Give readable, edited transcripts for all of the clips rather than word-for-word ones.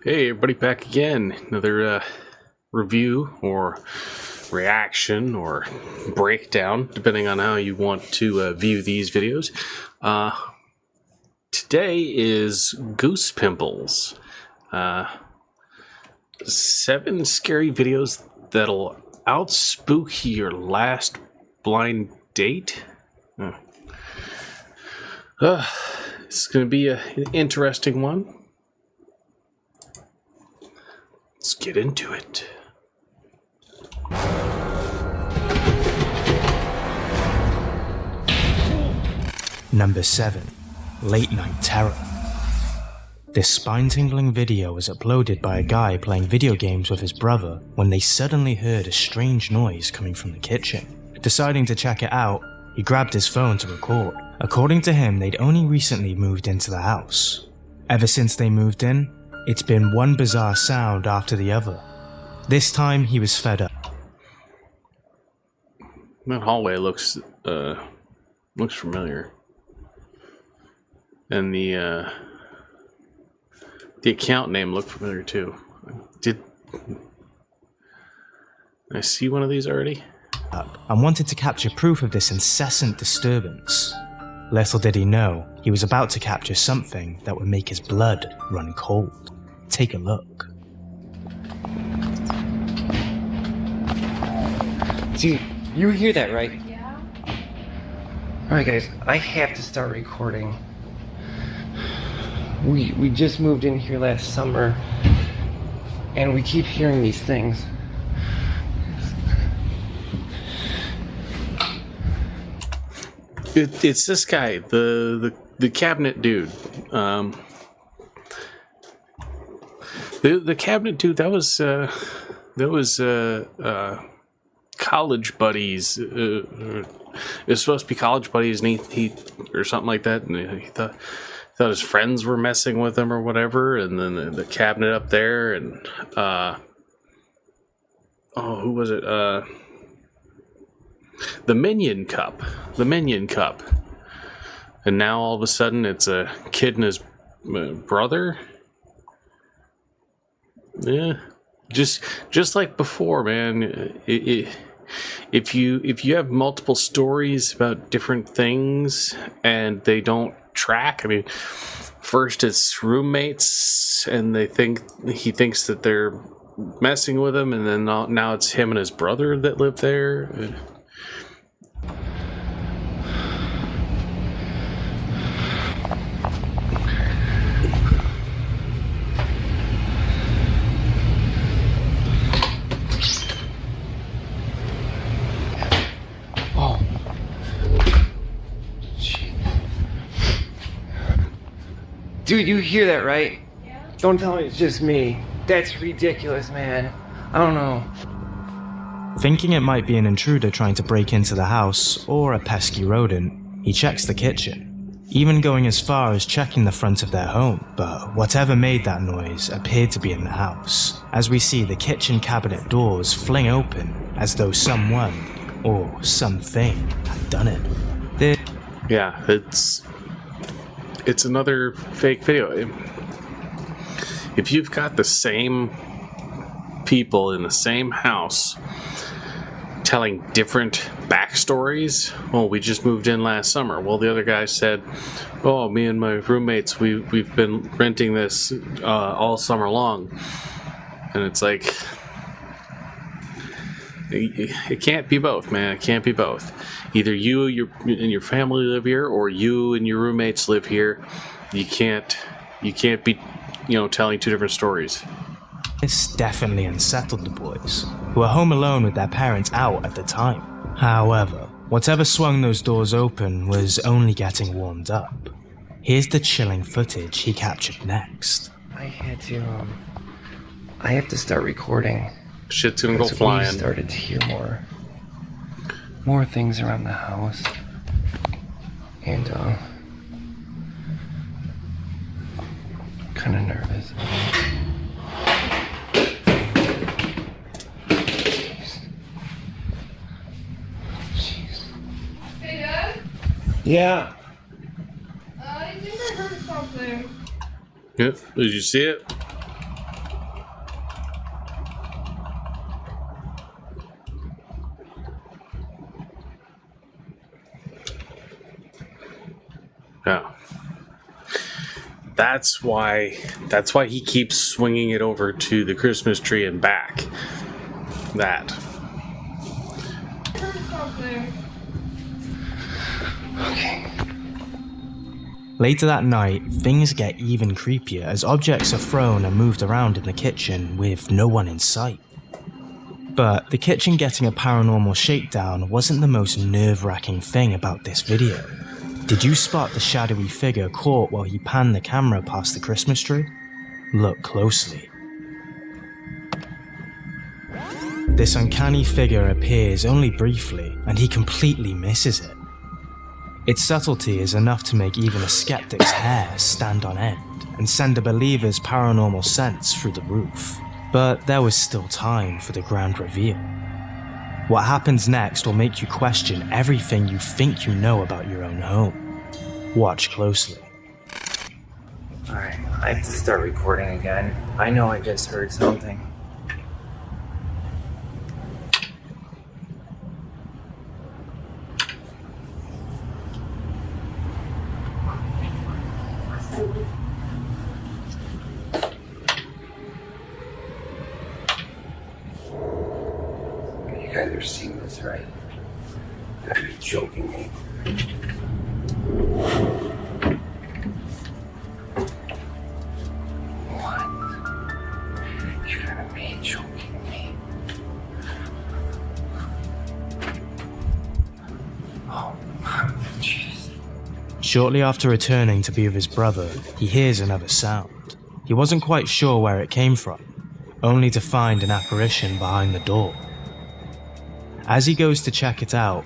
Hey everybody, back again. Another review or reaction or breakdown, depending on how you want to view these videos. Today is Goose Pimples. 7 scary videos that'll out-spook your last blind date. It's going to be an interesting one. Let's get into it. Number 7. Late Night Terror. This spine-tingling video was uploaded by a guy playing video games with his brother when they suddenly heard a strange noise coming from the kitchen. Deciding to check it out, he grabbed his phone to record. According to him, they'd only recently moved into the house. Ever since they moved in, it's been one bizarre sound after the other. This time, he was fed up. That hallway looks familiar, and the account name looked familiar too. Did I see one of these already? And wanted to capture proof of this incessant disturbance. Little did he know, he was about to capture something that would make his blood run cold. Take a look. Dude, you hear that, right? Yeah. Alright guys, I have to start recording. We just moved in here last summer, and we keep hearing these things. It's this guy, the cabinet dude. The cabinet dude, that was college buddies. It was supposed to be college buddies, and he or something like that, and he thought his friends were messing with him or whatever, and then the cabinet up there, and who was it? The Minion Cup, and now all of a sudden it's a kid and his brother. Yeah, just like before, man. If you have multiple stories about different things and they don't track, I mean, first it's roommates and he thinks that they're messing with him, and then now it's him and his brother that live there. Dude, you hear that, right? Yeah. Don't tell me it's just me. That's ridiculous, man. I don't know. Thinking it might be an intruder trying to break into the house, or a pesky rodent, he checks the kitchen, even going as far as checking the front of their home. But whatever made that noise appeared to be in the house, as we see the kitchen cabinet doors fling open as though someone, or something, had done it. Yeah, it's another fake video. If you've got the same people in the same house telling different backstories, well, we just moved in last summer. Well, the other guy said, oh, me and my roommates, we've been renting this all summer long. And it's like, it can't be both, man. It can't be both. Either you and your family live here, or you and your roommates live here. You can't be, telling two different stories. This definitely unsettled the boys, who were home alone with their parents out at the time. However, whatever swung those doors open was only getting warmed up. Here's the chilling footage he captured next. I have to start recording. Shit's gonna go flying. We started to hear more things around the house, and kind of nervous. Jeez. Hey, Dad? Yeah. I think I heard something. Yep. Did you see it? That's why he keeps swinging it over to the Christmas tree and back. That. Okay. Later that night, things get even creepier as objects are thrown and moved around in the kitchen with no one in sight. But the kitchen getting a paranormal shakedown wasn't the most nerve-wracking thing about this video. Did you spot the shadowy figure caught while he panned the camera past the Christmas tree? Look closely. This uncanny figure appears only briefly, and he completely misses it. Its subtlety is enough to make even a skeptic's hair stand on end and send a believer's paranormal sense through the roof. But there was still time for the grand reveal. What happens next will make you question everything you think you know about your own home. Watch closely. Alright, I have to start recording again. I know I just heard something. You guys are seeing this, right? You gotta be joking me. What? You gotta be joking me. Oh, jeez. Shortly after returning to be with his brother, he hears another sound. He wasn't quite sure where it came from, only to find an apparition behind the door. As he goes to check it out,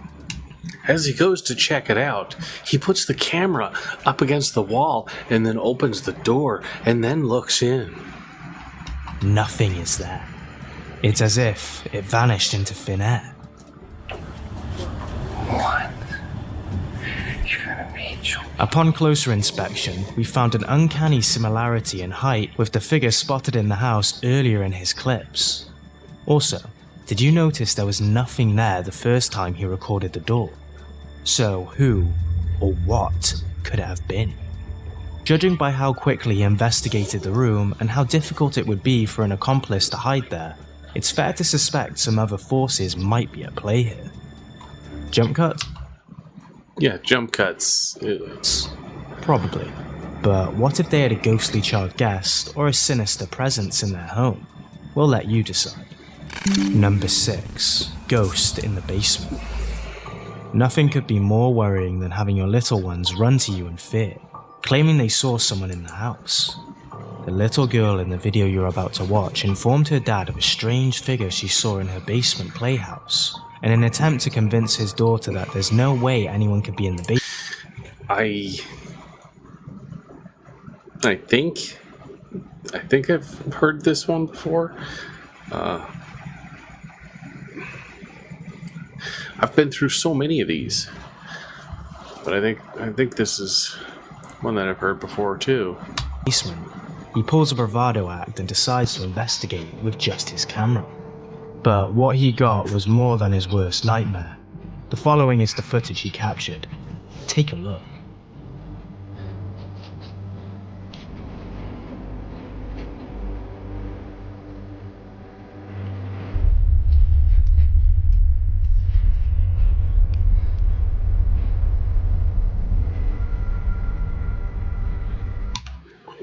he puts the camera up against the wall and then opens the door and then looks in. nothing is there. It's as if it vanished into thin air. What? You gotta be joking. Upon closer inspection, we found an uncanny similarity in height with the figure spotted in the house earlier in his clips. Also, did you notice there was nothing there the first time he recorded the door? So who, or what, could it have been? Judging by how quickly he investigated the room and how difficult it would be for an accomplice to hide there, it's fair to suspect some other forces might be at play here. Jump cut? Yeah, jump cuts. Probably. But what if they had a ghostly child guest or a sinister presence in their home? We'll let you decide. Number 6. Ghost in the basement. Nothing could be more worrying than having your little ones run to you in fear, claiming they saw someone in the house. The little girl in the video you're about to watch informed her dad of a strange figure she saw in her basement playhouse, in an attempt to convince his daughter that there's no way anyone could be in the basement. I think I've heard this one before. I've been through so many of these, but I think this is one that I've heard before too. Basement. He pulls a bravado act and decides to investigate with just his camera. But what he got was more than his worst nightmare. The following is the footage he captured. Take a look.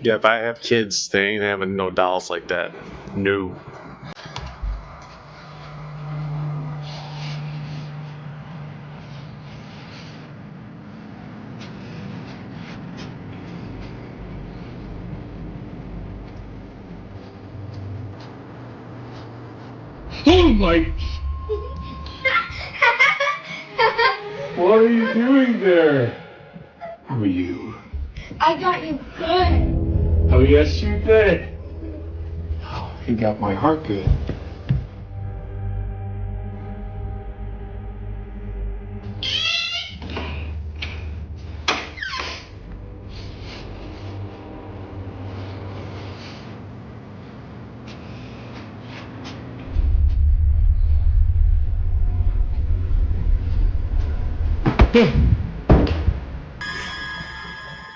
Yeah, if I have kids, they ain't having no dolls like that. No. Oh my! What are you doing there? Who are you? I got you good. Oh, yes, you did. Oh, you got my heart good.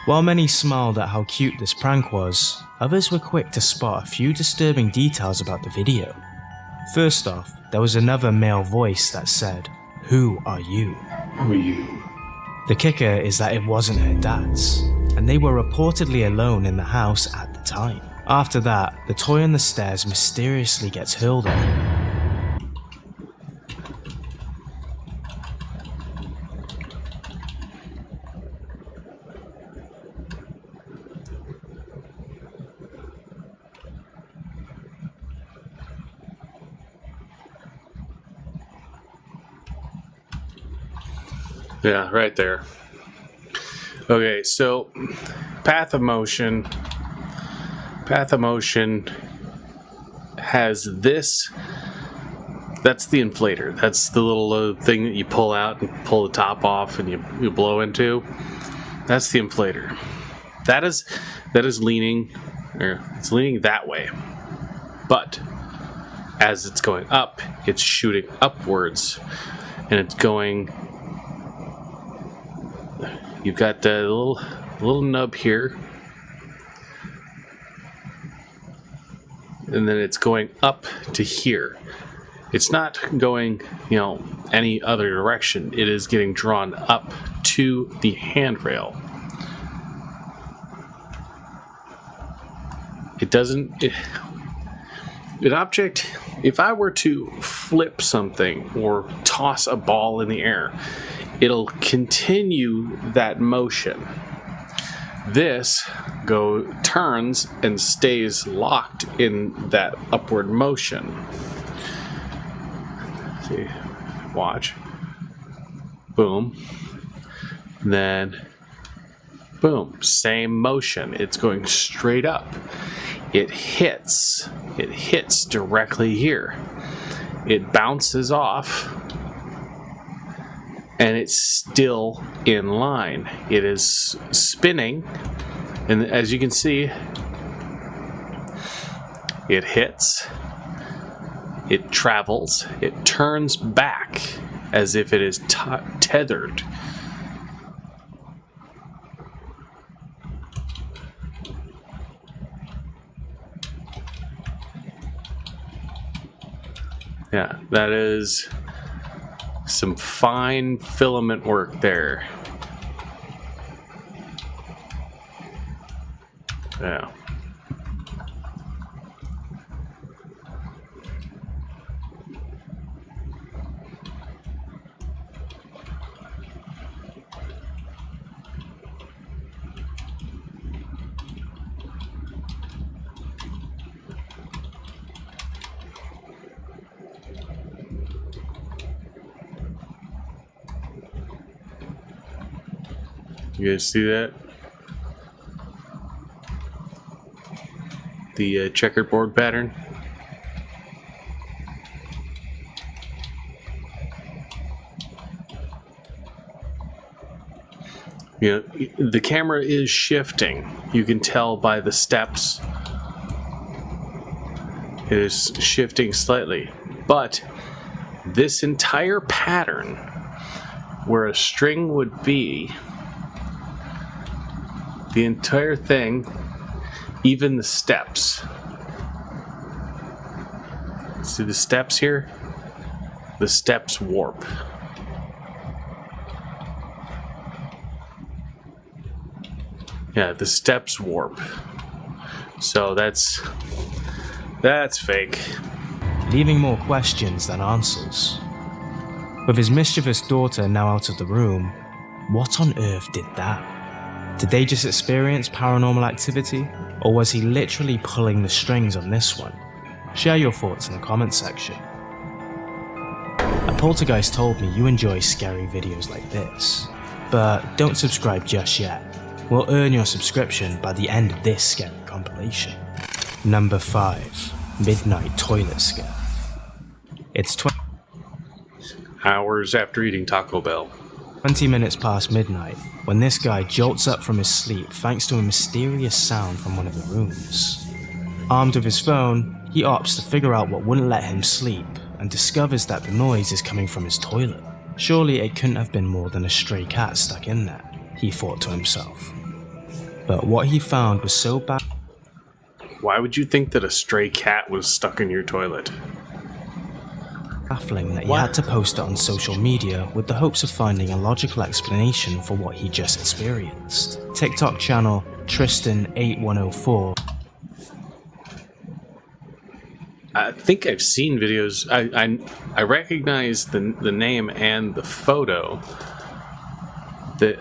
While many smiled at how cute this prank was, others were quick to spot a few disturbing details about the video. First off, there was another male voice that said, "Who are you?" Who are you? The kicker is that it wasn't her dad's, and they were reportedly alone in the house at the time. After that, the toy on the stairs mysteriously gets hurled at him. Yeah, right there. Okay, so path of motion has this. That's the inflator. That's the little thing that you pull out and pull the top off and you blow into. That's the inflator. That is leaning, or it's leaning that way. But as it's going up, it's shooting upwards, and it's going. You've got the little nub here, and then it's going up to here. It's not going, any other direction. It is getting drawn up to the handrail. It doesn't. An object. If I were to flip something or toss a ball in the air, it'll continue that motion. This turns and stays locked in that upward motion. See, watch. Boom. Then, boom. Same motion. It's going straight up. It hits directly here. It bounces off. And it's still in line. It is spinning, and as you can see, it hits, it travels, it turns back as if it is tethered. Yeah, that is some fine filament work there. Yeah. You guys see that? The checkerboard pattern. The camera is shifting. You can tell by the steps. It is shifting slightly. But this entire pattern, where a string would be, the entire thing, even the steps. See the steps here? The steps warp. Yeah, the steps warp. So that's fake. Leaving more questions than answers. With his mischievous daughter now out of the room, what on earth did that? Did they just experience paranormal activity, or was he literally pulling the strings on this one? Share your thoughts in the comment section. A poltergeist told me you enjoy scary videos like this, but don't subscribe just yet. We'll earn your subscription by the end of this scary compilation. Number 5. Midnight Toilet Scare. It's 20 hours after eating Taco Bell. 20 minutes past midnight when this guy jolts up from his sleep thanks to a mysterious sound from one of the rooms. Armed with his phone, he opts to figure out what wouldn't let him sleep and discovers that the noise is coming from his toilet. Surely it couldn't have been more than a stray cat stuck in there, he thought to himself. But what he found was so Why would you think that a stray cat was stuck in your toilet? baffling that he had to post it on social media with the hopes of finding a logical explanation for what he just experienced. TikTok channel Tristan8104. I think I've seen videos. I recognize the name and the photo. That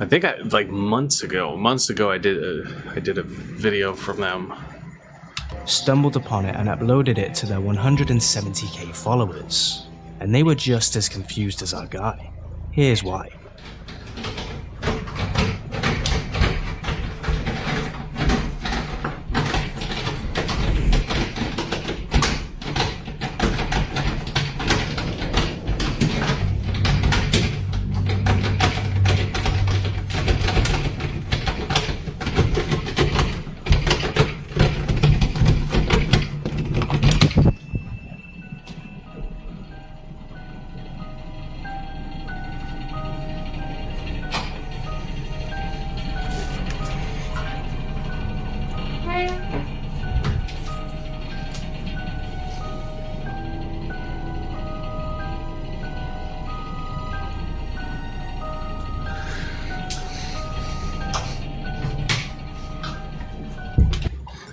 I think months ago I did a video from them. Stumbled upon it and uploaded it to their 170k followers, and they were just as confused as our guy. Here's why.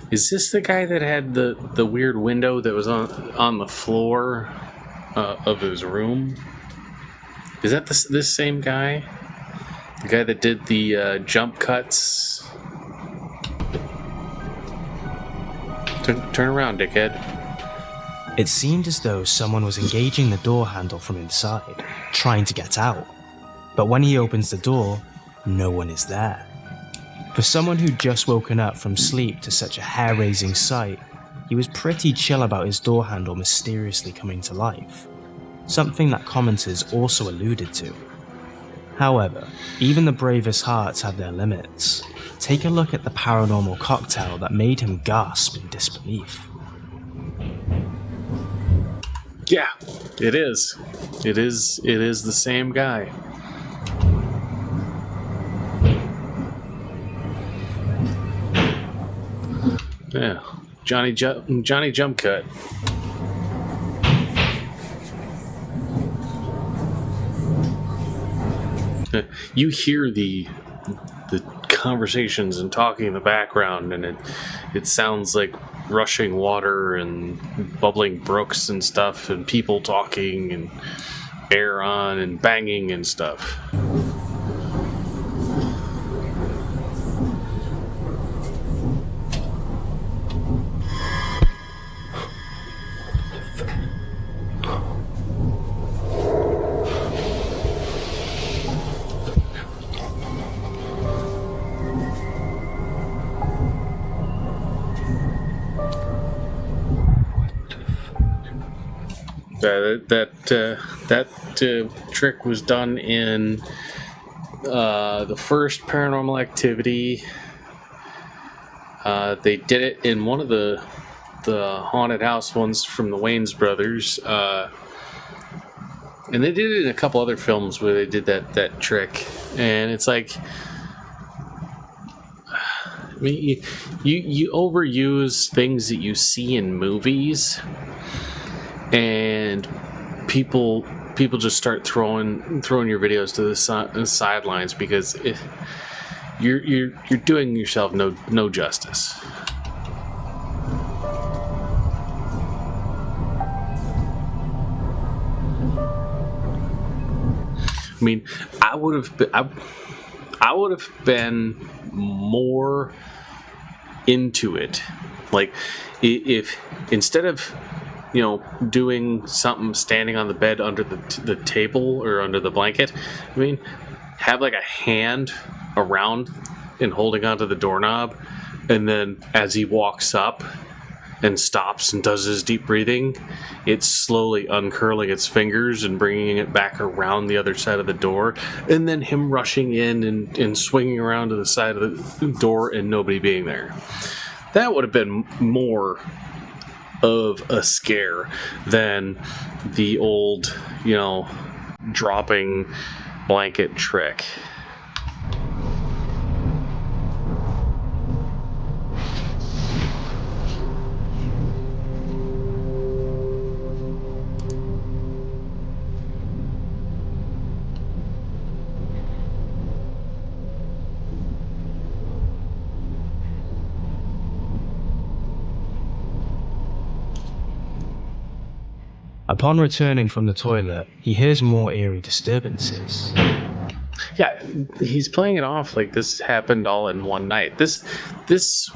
Is this the guy that had the weird window that was on the floor of his room? Is that this same guy? The guy that did the jump cuts? Turn around, dickhead. It seemed as though someone was engaging the door handle from inside, trying to get out. But when he opens the door, no one is there. For someone who'd just woken up from sleep to such a hair-raising sight, he was pretty chill about his door handle mysteriously coming to life, something that commenters also alluded to. However, even the bravest hearts have their limits. Take a look at the paranormal cocktail that made him gasp in disbelief. Yeah, it is. It is the same guy. Yeah, Johnny Jump Cut. You hear the conversations and talking in the background, and it sounds like rushing water and bubbling brooks and stuff, and people talking and air on and banging and stuff. That trick was done in the first Paranormal Activity. They did it in one of the haunted house ones from the Wayans brothers, and they did it in a couple other films where they did that trick. And it's like, I mean, you overuse things that you see in movies, and people just start throwing your videos to the sidelines because you're doing yourself no justice. I mean, I would have been more into it, like if instead of doing something standing on the bed under the table or under the blanket, I mean, have like a hand around and holding onto the doorknob, and then as he walks up and stops and does his deep breathing, it's slowly uncurling its fingers and bringing it back around the other side of the door, and then him rushing in and swinging around to the side of the door and nobody being there. That would have been more of a scare than the old, dropping blanket trick. Upon returning from the toilet, he hears more eerie disturbances. Yeah, he's playing it off like this happened all in one night. This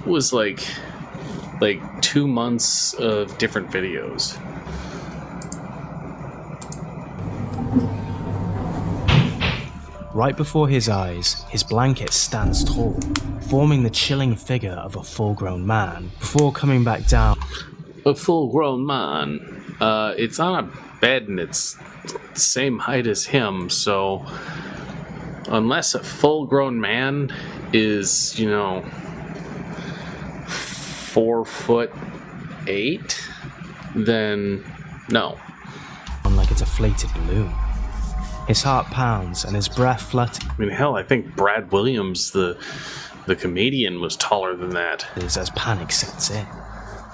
was like 2 months of different videos. Right before his eyes, his blanket stands tall, forming the chilling figure of a full-grown man, before coming back down. A full-grown man. It's on a bed and it's the same height as him, so unless a full-grown man is, 4'8", then no. Like a deflated balloon. His heart pounds and his breath flutters. I mean, hell, I think Brad Williams, the comedian, was taller than that. As panic sets in.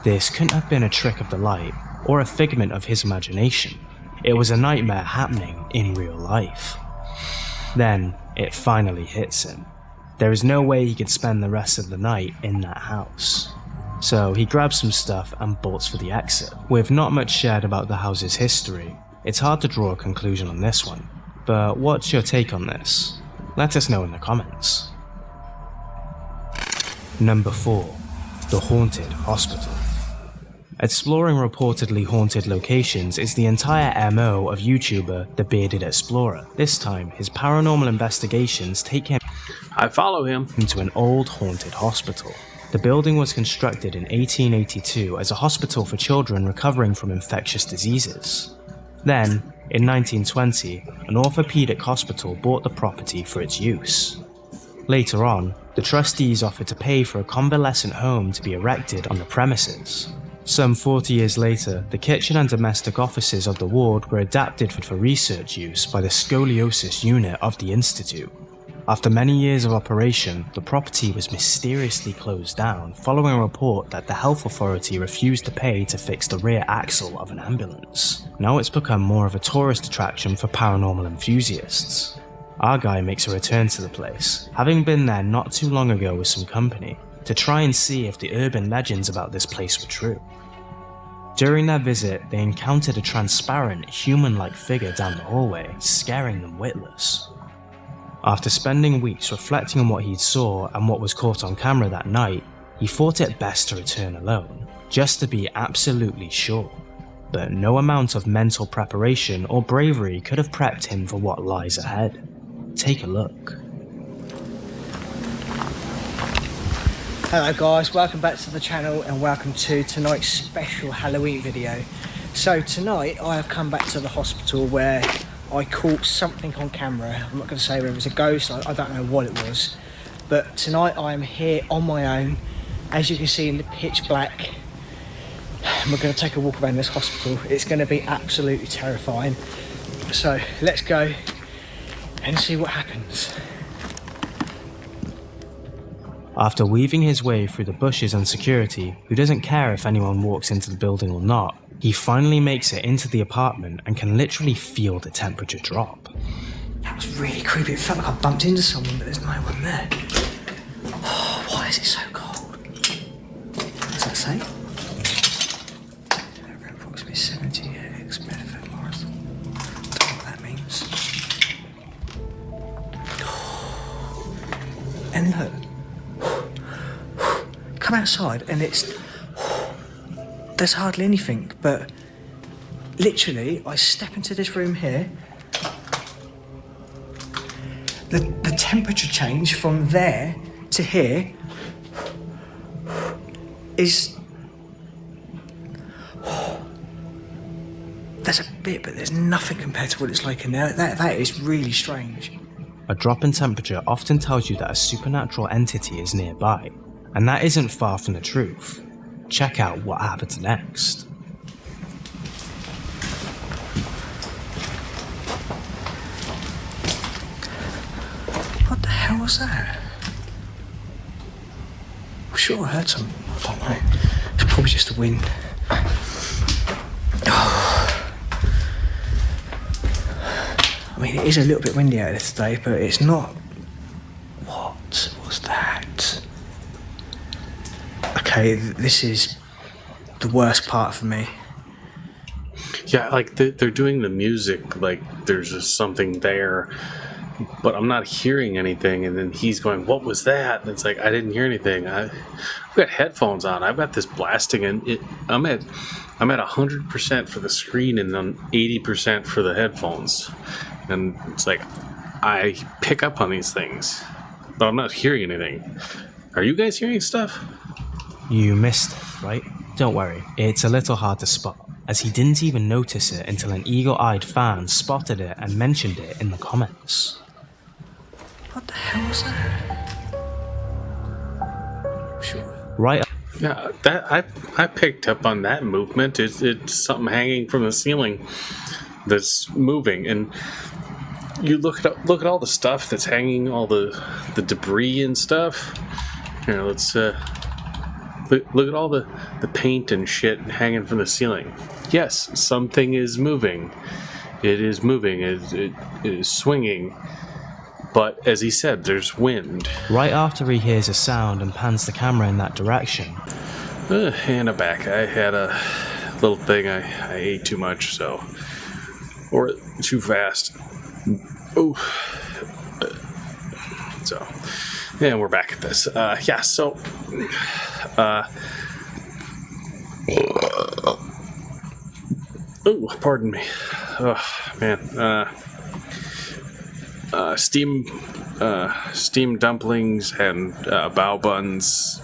This couldn't have been a trick of the light or a figment of his imagination. It was a nightmare happening in real life. Then it finally hits him. There is no way he could spend the rest of the night in that house. So he grabs some stuff and bolts for the exit. With not much shared about the house's history, it's hard to draw a conclusion on this one. But what's your take on this? Let us know in the comments. Number 4. The Haunted Hospital. Exploring reportedly haunted locations is the entire MO of YouTuber The Bearded Explorer. This time, his paranormal investigations take him I follow him into an old haunted hospital. The building was constructed in 1882 as a hospital for children recovering from infectious diseases. Then, in 1920, an orthopedic hospital bought the property for its use. Later on, the trustees offered to pay for a convalescent home to be erected on the premises. Some 40 years later, the kitchen and domestic offices of the ward were adapted for research use by the scoliosis unit of the institute. After many years of operation, the property was mysteriously closed down following a report that the health authority refused to pay to fix the rear axle of an ambulance. Now it's become more of a tourist attraction for paranormal enthusiasts. Our guy makes a return to the place, having been there not too long ago with some company, to try and see if the urban legends about this place were true. During their visit, they encountered a transparent, human-like figure down the hallway, scaring them witless. After spending weeks reflecting on what he saw and what was caught on camera that night, he thought it best to return alone, just to be absolutely sure. But no amount of mental preparation or bravery could have prepped him for what lies ahead. Take a look. Hello guys, welcome back to the channel and welcome to tonight's special Halloween video. So tonight I have come back to the hospital where I caught something on camera. I'm not going to say whether it was a ghost, I don't know what it was. But tonight I am here on my own, as you can see in the pitch black. And we're going to take a walk around this hospital. It's going to be absolutely terrifying. So let's go and see what happens. After weaving his way through the bushes and security, who doesn't care if anyone walks into the building or not, he finally makes it into the apartment and can literally feel the temperature drop. That was really creepy. It felt like I bumped into someone, but there's no one there. Oh, why is it so cold? What does that say? Over approximately 70 benefit Mars. Don't know what that means. And look. Come outside and there's hardly anything, but literally I step into this room here, the temperature change from there to here is, there's a bit, but there's nothing compared to what it's like in there. That is really strange. A drop in temperature often tells you that a supernatural entity is nearby. And that isn't far from the truth. Check out what happens next. hell was that? I'm sure I heard something. I don't know. It's probably just the wind. I mean, it is a little bit windy out there today, but it's not. What was that? Okay, this is the worst part for me. Yeah, like they're doing the music, like there's just something there, but I'm not hearing anything. And then he's going, "What was that?" And it's like, I didn't hear anything. I've got headphones on. I've got this blasting, and I'm at 100% for the screen and then 80% for the headphones. And it's like, I pick up on these things, but I'm not hearing anything. Are you guys hearing stuff? You missed it, right? Don't worry, it's a little hard to spot, as he didn't even notice it until an eagle-eyed fan spotted it and mentioned it in the comments. What the hell was that? Sure. Right. Yeah, that I picked up on that movement. It's something hanging from the ceiling that's moving, and you look at all the stuff that's hanging, all the debris and stuff. Here, let's look at all the paint and shit hanging from the ceiling. Yes, something is moving. It is moving. It is swinging. But as he said, there's wind. Right after he hears a sound and pans the camera in that direction. And back. I had a little thing. I ate too much, so. Or too fast. Oh. So. Yeah, we're back at this. Yeah, so. Oh, pardon me. Oh, man. Steam dumplings and bao buns.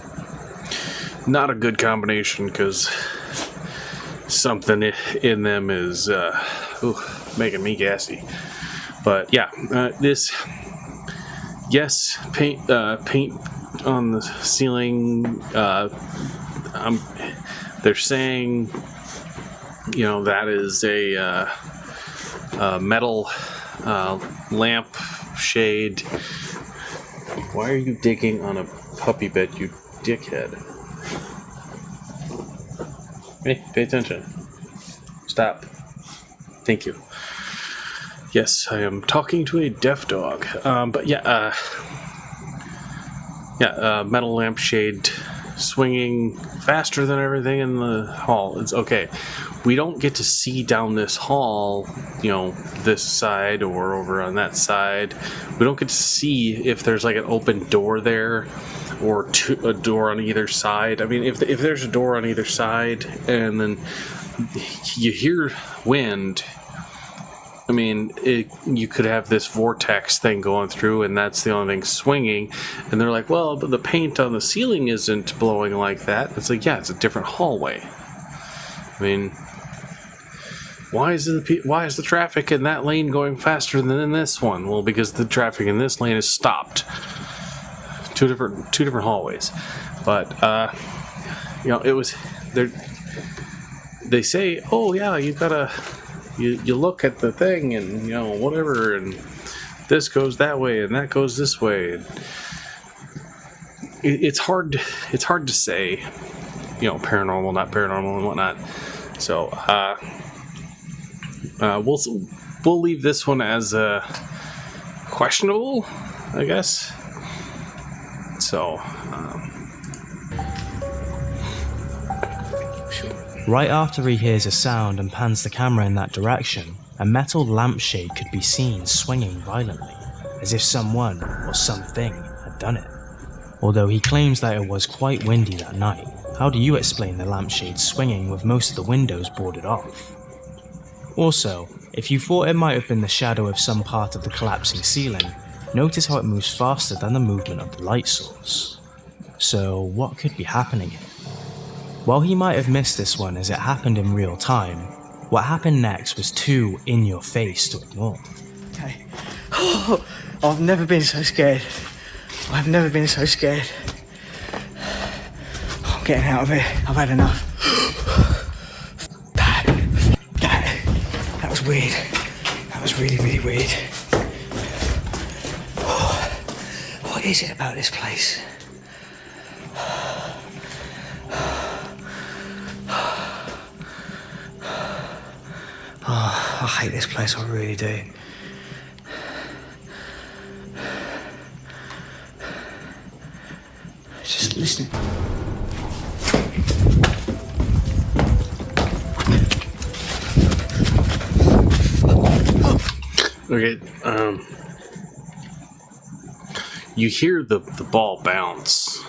Not a good combination because something in them is making me gassy. But yeah, yes, paint on the ceiling. They're saying, that is a metal lamp shade. Why are you digging on a puppy bed, you dickhead? Hey, pay attention. Stop. Thank you. Yes, I am talking to a deaf dog. But yeah, metal lampshade swinging faster than everything in the hall. It's okay. We don't get to see down this hall, this side or over on that side. We don't get to see if there's like an open door there or a door on either side. I mean, if there's a door on either side and then you hear wind, I mean, you could have this vortex thing going through, and that's the only thing swinging. And they're like, well, but the paint on the ceiling isn't blowing like that. It's like, yeah, it's a different hallway. I mean, why is the traffic in that lane going faster than in this one? Well, because the traffic in this lane is stopped. Two different hallways. But it was there. They say, oh yeah, you gotta. You look at the thing and whatever, and this goes that way and that goes this way. It's hard to say, paranormal, not paranormal, and whatnot. So we'll leave this one as questionable, I guess. So. Right after he hears a sound and pans the camera in that direction, a metal lampshade could be seen swinging violently, as if someone or something had done it. Although he claims that it was quite windy that night, how do you explain the lampshade swinging with most of the windows boarded off? Also, if you thought it might have been the shadow of some part of the collapsing ceiling, notice how it moves faster than the movement of the light source. So what could be happening here? While he might have missed this one as it happened in real time, what happened next was too in your face to ignore. Okay. Oh, I've never been so scared. I've never been so scared. I'm getting out of here. I've had enough. That was weird. That was really, really weird. What is it about this place? Oh, I hate this place, I really do. Just listen. Okay, you hear the ball bounce,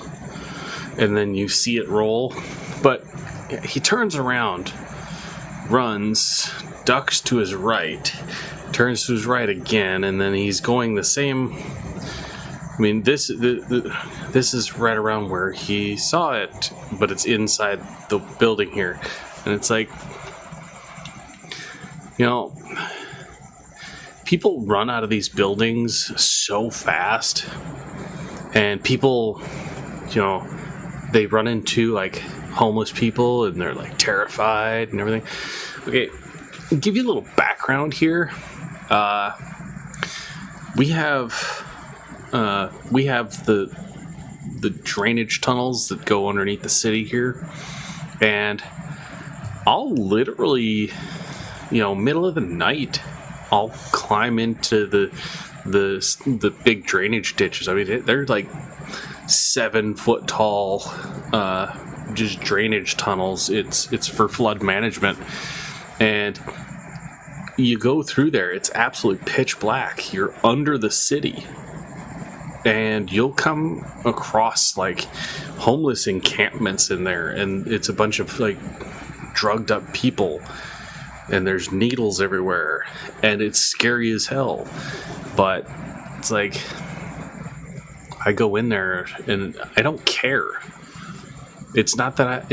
and then you see it roll, but he turns around, runs, ducks to his right, turns to his right again, and then he's going the same. I mean, this is right around where he saw it, but it's inside the building here, and it's like, you know, people run out of these buildings so fast, and people, you know, they run into like homeless people and they're like terrified and everything. Okay, I'll give you a little background here. We have the drainage tunnels that go underneath the city here, and I'll literally, you know, middle of the night, I'll climb into the big drainage ditches. I mean, they're like 7 foot tall, just drainage tunnels. It's for flood management, and you go through there. It's absolutely pitch black. You're under the city, and you'll come across like homeless encampments in there, and it's a bunch of like drugged up people. And there's needles everywhere, and it's scary as hell. But it's like, I go in there and I don't care. It's not that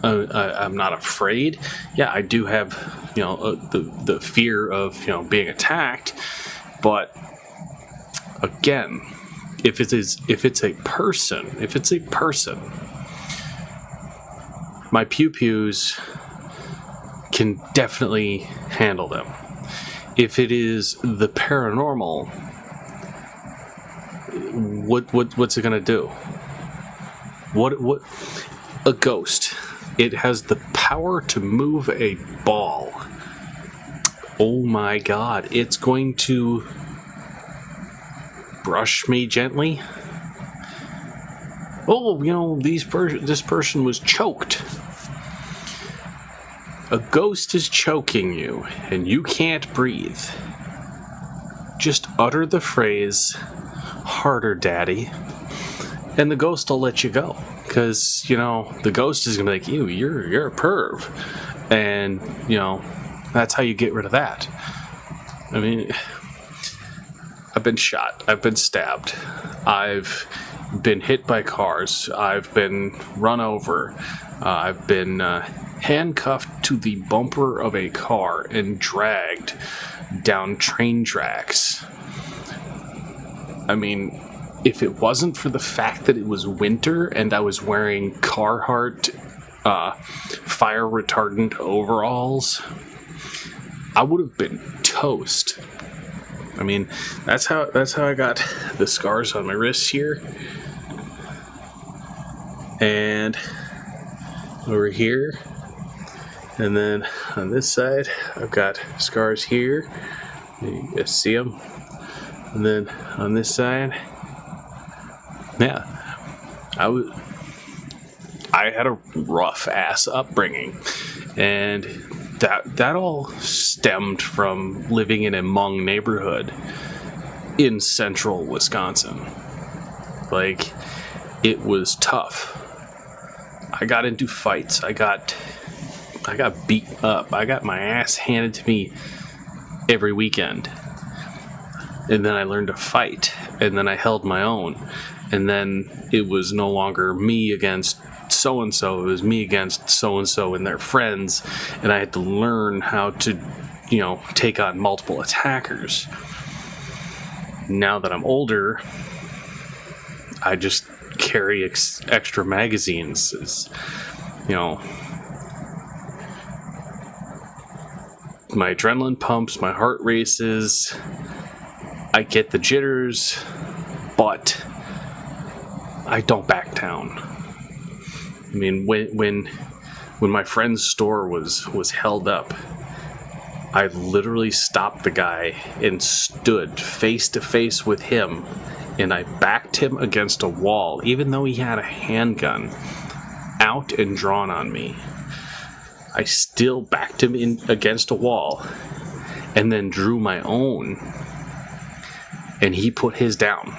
I'm not afraid. Yeah, I do have, you know, the fear of, you know, being attacked. But again, if it's a person, my pew-pews can definitely handle them. If it is the paranormal, what's it gonna do? What a ghost? It has the power to move a ball. Oh my God! It's going to brush me gently. Oh, you know, this person was choked. A ghost is choking you, and you can't breathe. Just utter the phrase, "Harder, Daddy," and the ghost will let you go. Because, you know, the ghost is going to be like, you're a perv. And, you know, that's how you get rid of that. I mean, I've been shot. I've been stabbed. I've been hit by cars. I've been run over. I've been handcuffed to the bumper of a car and dragged down train tracks. I mean, if it wasn't for the fact that it was winter and I was wearing Carhartt fire retardant overalls, I would have been toast. I mean, that's how I got the scars on my wrists here. And over here. And then on this side, I've got scars here. You guys see them? And then on this side, yeah, I had a rough ass upbringing, and that all stemmed from living in a Hmong neighborhood in central Wisconsin. Like, it was tough. I got into fights. I got beat up. I got my ass handed to me every weekend. And then I learned to fight. And then I held my own. And then it was no longer me against so-and-so. It was me against so-and-so and their friends. And I had to learn how to, you know, take on multiple attackers. Now that I'm older, I just carry extra magazines. It's, you know, my adrenaline pumps, my heart races, I get the jitters, but I don't back down. I mean, when my friend's store was held up, I literally stopped the guy and stood face to face with him, and I backed him against a wall, even though he had a handgun out and drawn on me. I still backed him in against a wall and then drew my own, and he put his down.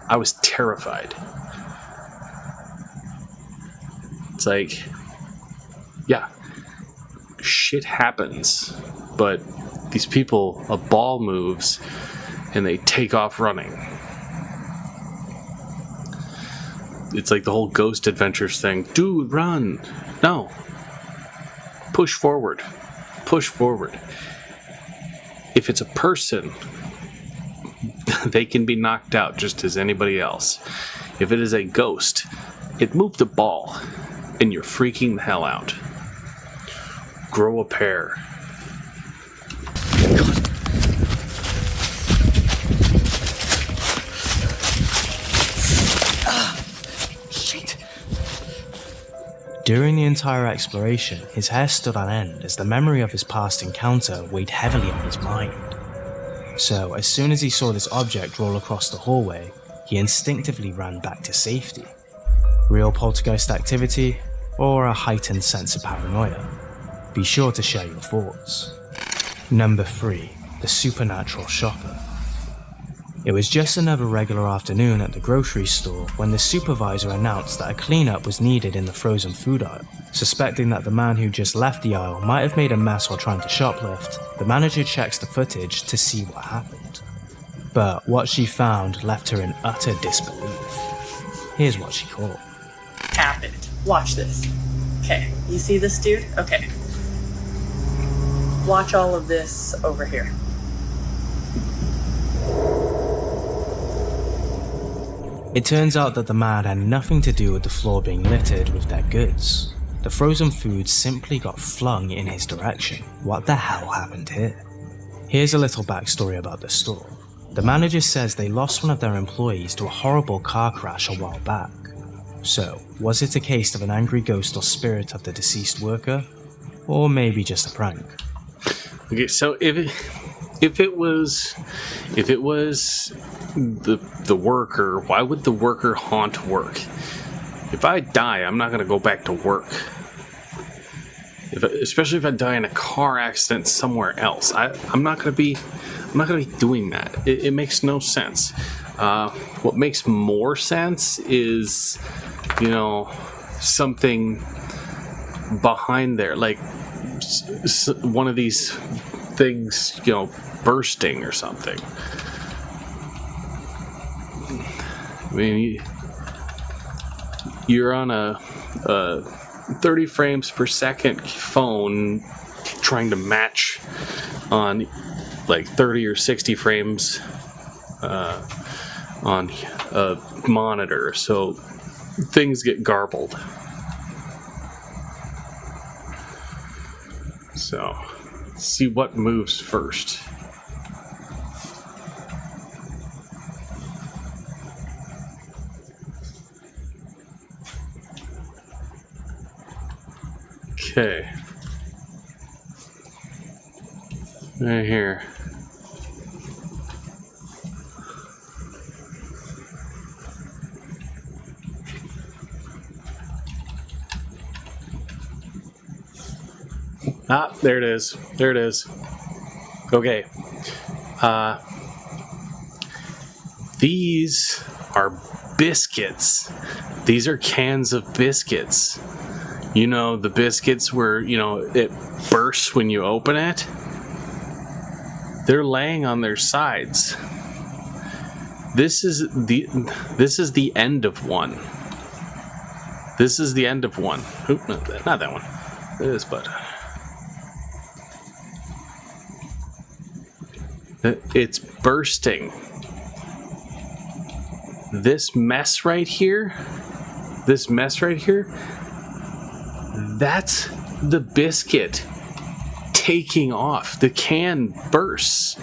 I was terrified. It's like, yeah, shit happens, but these people, a ball moves and they take off running. It's like the whole Ghost Adventures thing. Dude, run. No. Push forward. Push forward. If it's a person, they can be knocked out just as anybody else. If it is a ghost, it moved a ball and you're freaking the hell out. Grow a pair. During the entire exploration, his hair stood on end as the memory of his past encounter weighed heavily on his mind. So, as soon as he saw this object roll across the hallway, he instinctively ran back to safety. Real poltergeist activity, or a heightened sense of paranoia? Be sure to share your thoughts. Number 3. The Supernatural Shopper. It was just another regular afternoon at the grocery store when the supervisor announced that a cleanup was needed in the frozen food aisle. Suspecting that the man who just left the aisle might have made a mess while trying to shoplift, the manager checks the footage to see what happened. But what she found left her in utter disbelief. Here's what she caught. Happened. Watch this. Okay, you see this dude? Okay. Watch all of this over here. It turns out that the man had nothing to do with the floor being littered with their goods. The frozen food simply got flung in his direction. What the hell happened here? Here's a little backstory about the store. The manager says they lost one of their employees to a horrible car crash a while back. So, was it a case of an angry ghost or spirit of the deceased worker? Or maybe just a prank? Okay, so if it was the worker, why would the worker haunt work? If I die, I'm not going to go back to work. Especially if I die in a car accident somewhere else, I'm not going to be doing that. It makes no sense. What makes more sense is, something behind there, like one of these things, bursting or something. I mean, you're on a 30 frames per second phone trying to match on like 30 or 60 frames on a monitor, so things get garbled. So, let's see what moves first. Okay. Right here. Ah, there it is. There it is. Okay. These are biscuits. These are cans of biscuits. The biscuits where, it bursts when you open it? They're laying on their sides. This is the end of one. This is the end of one. Oop, not that one. This, but it's bursting. This mess right here, that's the biscuit taking off. The can bursts.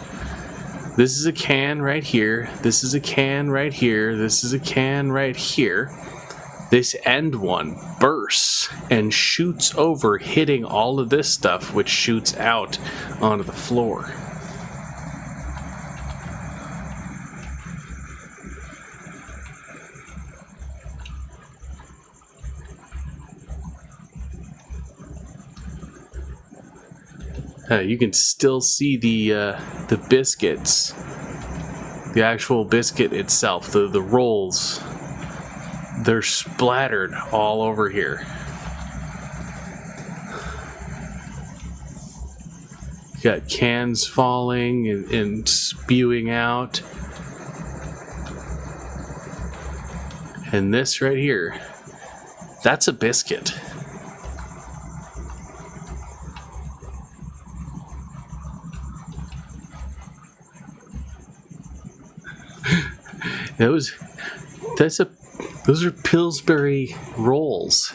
This is a can right here. This is a can right here. This is a can right here. This end one bursts and shoots over, hitting all of this stuff, which shoots out onto the floor. You can still see the biscuits, the actual biscuit itself, the rolls. They're splattered all over here. You got cans falling and spewing out. And this right here, that's a biscuit. Those are Pillsbury rolls,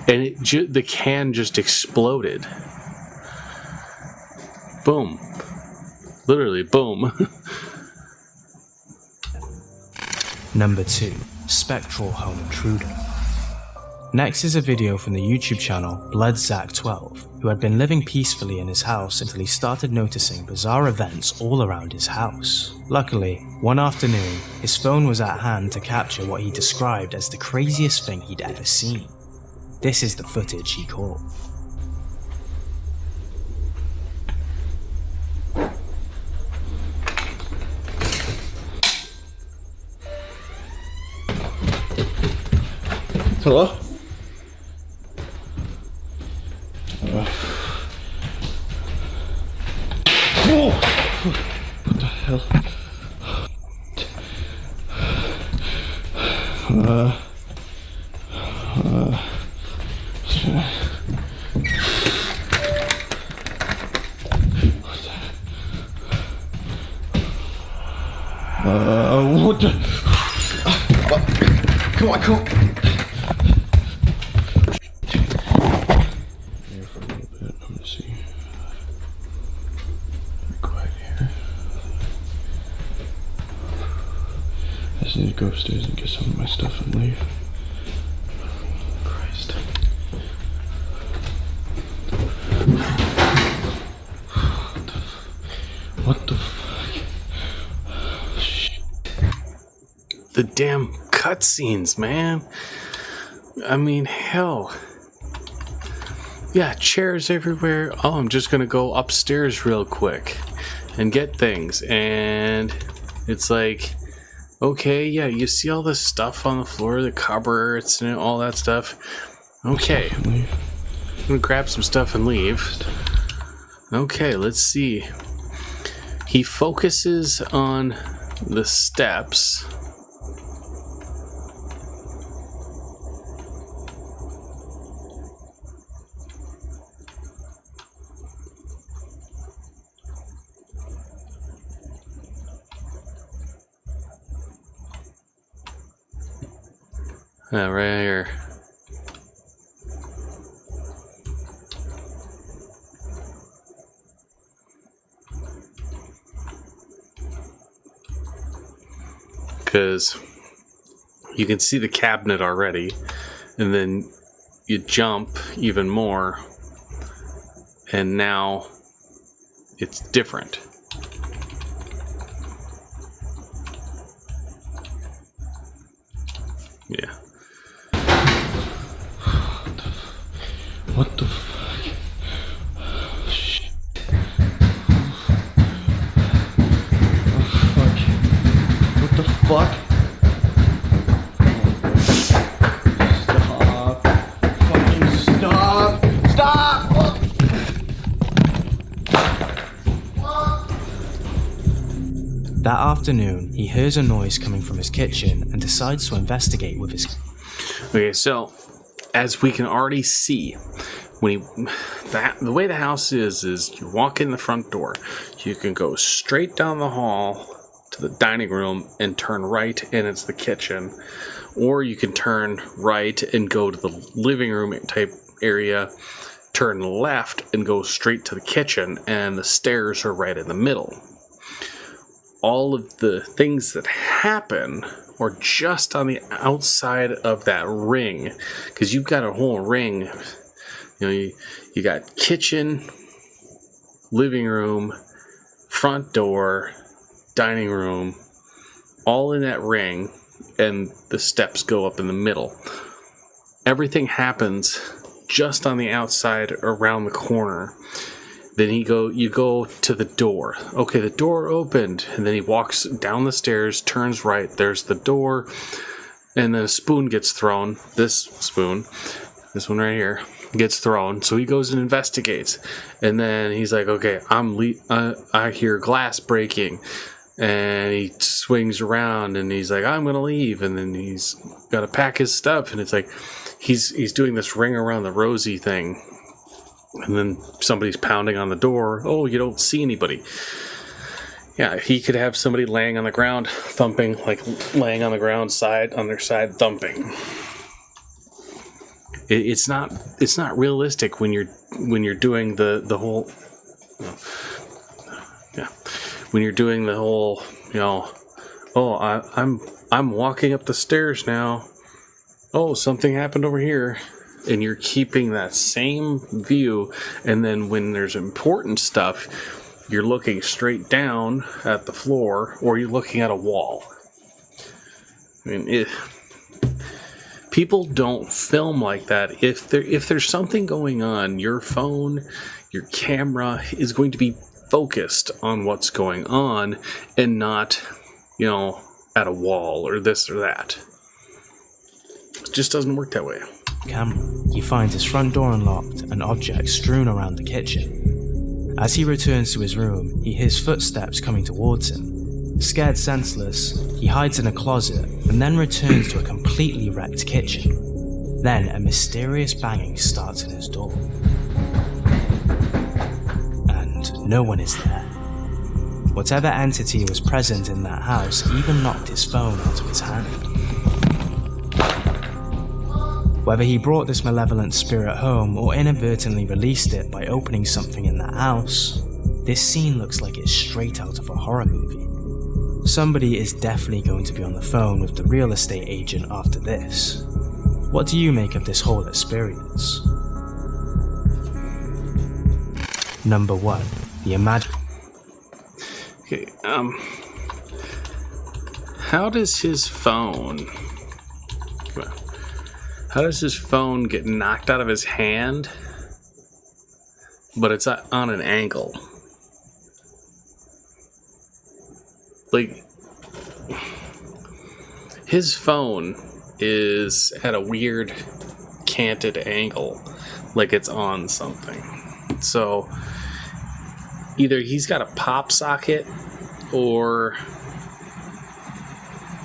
and the can just exploded. Boom. Literally, boom. Number 2. Spectral Home Intruder. Next is a video from the YouTube channel BloodZack12, who had been living peacefully in his house until he started noticing bizarre events all around his house. Luckily, one afternoon, his phone was at hand to capture what he described as the craziest thing he'd ever seen. This is the footage he caught. Hello? Oh! What the hell? What the? Come on, come on. Here for a little bit. I'm gonna see. Quiet here. I just need to go upstairs and get some of my stuff and leave. Christ. What the fuck? Shit. The damn cutscenes, man. I mean, hell. Yeah, chairs everywhere. Oh, I'm just gonna go upstairs real quick and get things. And it's like, okay, yeah, you see all this stuff on the floor, the cupboards and all that stuff. Okay, I'm gonna grab some stuff and leave. Okay, let's see. He focuses on the steps. Right here. Because you can see the cabinet already, and then you jump even more, and now it's different. Yeah. What the fuck? Shit. Oh fuck. What the fuck? Stop. Fucking stop. Stop! That afternoon, he hears a noise coming from his kitchen and decides to investigate with his... Okay, so as we can already see, when the way the house is you walk in the front door, you can go straight down the hall to the dining room and turn right, and it's the kitchen, or you can turn right and go to the living room type area, turn left and go straight to the kitchen, and the stairs are right in the middle. all of the things that happen are just on the outside of that ring, because you've got a whole ring. You know, you got kitchen, living room, front door, dining room, all in that ring, and the steps go up in the middle. Everything happens just on the outside around the corner. Then you go to the door. Okay, the door opened, and then he walks down the stairs, turns right, there's the door, and then a spoon gets thrown. This one right here, gets thrown. So he goes and investigates, and then he's like, okay, I hear glass breaking, and he swings around, and he's like, I'm gonna leave, and then he's got to pack his stuff, and it's like he's doing this ring around the rosy thing. And then somebody's pounding on the door. Oh, you don't see anybody. Yeah, he could have somebody laying on the ground thumping, like laying on the ground on their side thumping. It's not realistic when you're doing the whole. Yeah, when you're doing the whole, you know, oh, I'm walking up the stairs now. Oh, something happened over here. And you're keeping that same view, and then when there's important stuff, you're looking straight down at the floor, or you're looking at a wall. I mean, people don't film like that. If there's something going on, your phone, your camera is going to be focused on what's going on, and not, you know, at a wall or this or that. It just doesn't work that way. Camera, he finds his front door unlocked and objects strewn around the kitchen. As he returns to his room, he hears footsteps coming towards him. Scared senseless, he hides in a closet and then returns to a completely wrecked kitchen. Then a mysterious banging starts in his door. And no one is there. Whatever entity was present in that house even knocked his phone out of his hand. Whether he brought this malevolent spirit home or inadvertently released it by opening something in that house, this scene looks like it's straight out of a horror movie. Somebody is definitely going to be on the phone with the real estate agent after this. What do you make of this whole experience? Number 1. The Imagine. Okay, how does his phone get knocked out of his hand, but it's on an angle? Like, his phone is at a weird canted angle, like it's on something. So either he's got a pop socket, or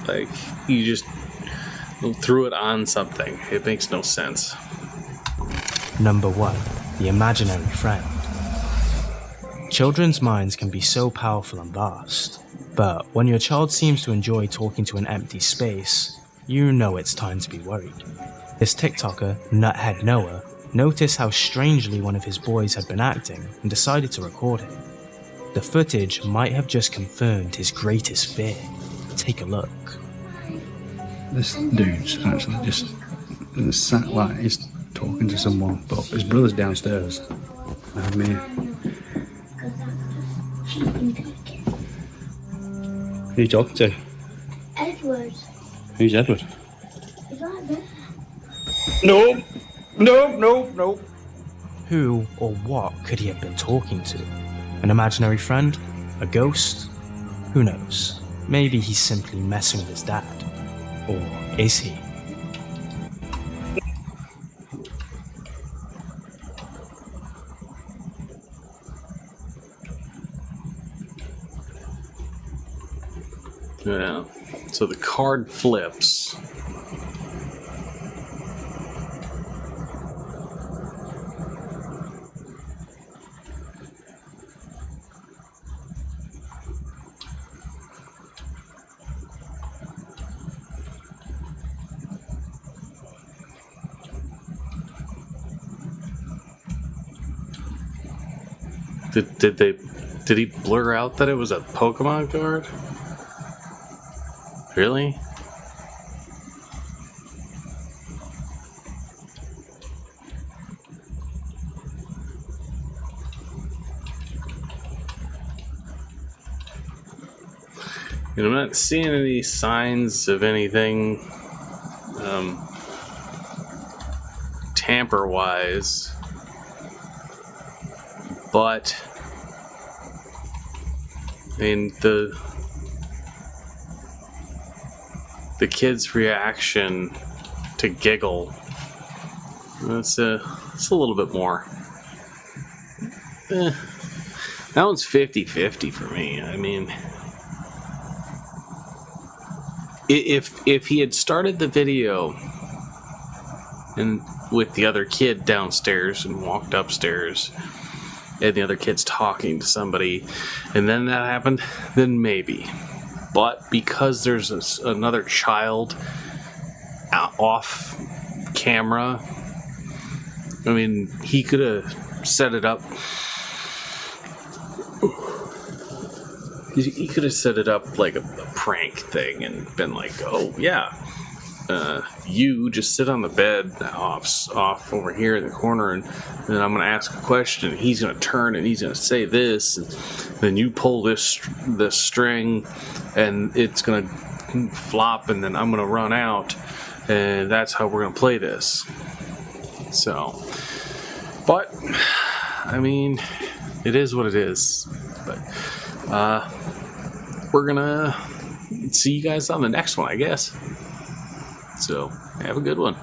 like you just threw it on something. It makes no sense. Number 1. The Imaginary Friend. Children's minds can be so powerful and vast, but when your child seems to enjoy talking to an empty space, you know it's time to be worried. This TikToker, Nuthead Noah, noticed how strangely one of his boys had been acting and decided to record him. The footage might have just confirmed his greatest fear. Take a look. This dude's actually just sat like he's talking to someone, but his brother's downstairs. And me. Who are you talking to? Edward. Who's Edward? He's right there. No. Who or what could he have been talking to? An imaginary friend? A ghost? Who knows? Maybe he's simply messing with his dad. Or is he? Yeah. So the card flips. Did they Did he blur out that it was a Pokemon card? Really? And I'm not seeing any signs of anything tamper-wise, but I mean the kid's reaction to giggle, it's a little bit more. That one's 50-50 for me. I mean, if he had started the video and with the other kid downstairs and walked upstairs and the other kid's talking to somebody and then that happened, then maybe. But because there's another child off camera, I mean, he could have set it up. He could have set it up like a prank thing and been like, oh, yeah, you just sit on the bed off over here in the corner, and then I'm going to ask a question, and he's going to turn, and he's going to say this, and then you pull this string, and it's going to flop, and then I'm going to run out, and that's how we're going to play this. So, but, I mean, it is what it is. But, we're gonna see you guys on the next one, I guess. So, have a good one.